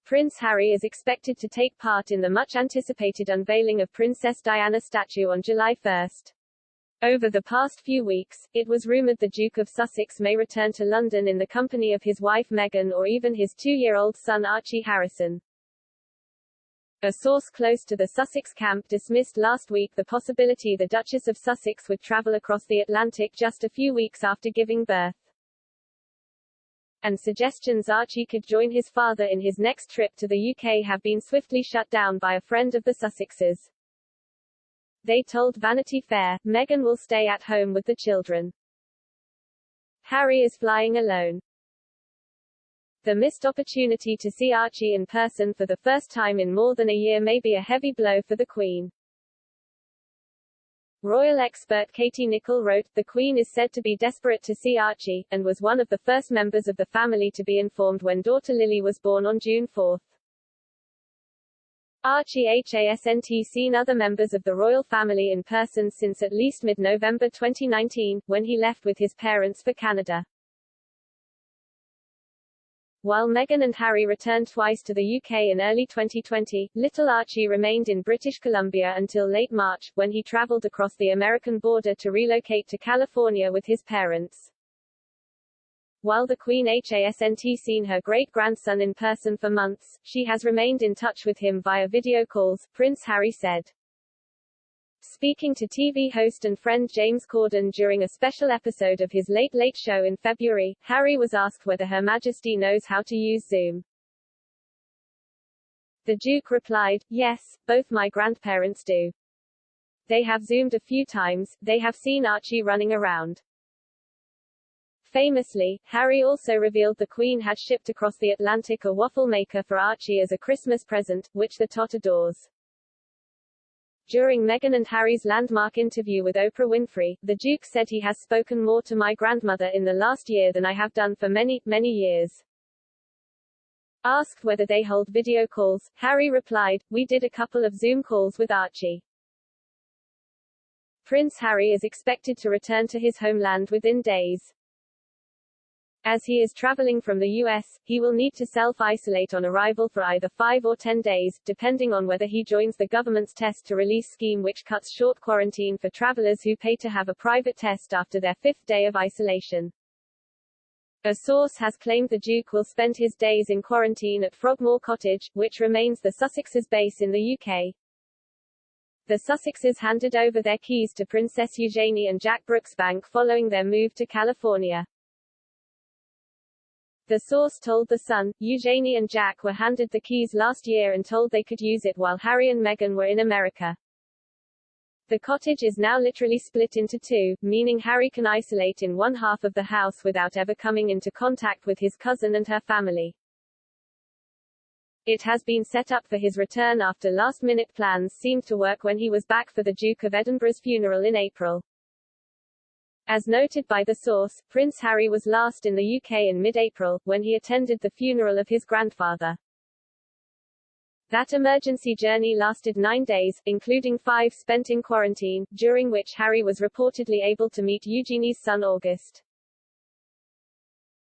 Prince Harry is expected to take part in the much-anticipated unveiling of Princess Diana's statue on July 1. Over the past few weeks, it was rumored the Duke of Sussex may return to London in the company of his wife Meghan or even his 2-year-old son Archie Harrison. A source close to the Sussex camp dismissed last week the possibility the Duchess of Sussex would travel across the Atlantic just a few weeks after giving birth. And suggestions Archie could join his father in his next trip to the UK have been swiftly shut down by a friend of the Sussexes. They told Vanity Fair, Meghan will stay at home with the children. Harry is flying alone. The missed opportunity to see Archie in person for the first time in more than a year may be a heavy blow for the Queen. Royal expert Katie Nicholl wrote, "The Queen is said to be desperate to see Archie, and was one of the first members of the family to be informed when daughter Lily was born on June 4. Archie hasn't seen other members of the royal family in person since at least mid-November 2019, when he left with his parents for Canada. While Meghan and Harry returned twice to the UK in early 2020, little Archie remained in British Columbia until late March, when he traveled across the American border to relocate to California with his parents. While the Queen hasn't seen her great-grandson in person for months, she has remained in touch with him via video calls, Prince Harry said. Speaking to TV host and friend James Corden during a special episode of his Late Late Show in February, Harry was asked whether Her Majesty knows how to use Zoom. The Duke replied, "Yes, both my grandparents do. They have Zoomed a few times, they have seen Archie running around." Famously, Harry also revealed the Queen had shipped across the Atlantic a waffle maker for Archie as a Christmas present, which the tot adores. During Meghan and Harry's landmark interview with Oprah Winfrey, the Duke said he has spoken more to my grandmother in the last year than I have done for many, many years. Asked whether they hold video calls, Harry replied, "We did a couple of Zoom calls with Archie." Prince Harry is expected to return to his homeland within days. As he is traveling from the US, he will need to self-isolate on arrival for either 5 or 10 days, depending on whether he joins the government's test-to-release scheme, which cuts short quarantine for travelers who pay to have a private test after their 5th day of isolation. A source has claimed the Duke will spend his days in quarantine at Frogmore Cottage, which remains the Sussexes' base in the UK. The Sussexes handed over their keys to Princess Eugenie and Jack Brooksbank following their move to California. The source told The Sun, Eugenie and Jack were handed the keys last year and told they could use it while Harry and Meghan were in America. The cottage is now literally split into two, meaning Harry can isolate in one half of the house without ever coming into contact with his cousin and her family. It has been set up for his return after last-minute plans seemed to work when he was back for the Duke of Edinburgh's funeral in April. As noted by the source, Prince Harry was last in the UK in mid-April, when he attended the funeral of his grandfather. That emergency journey lasted 9 days, including 5 spent in quarantine, during which Harry was reportedly able to meet Eugenie's son August.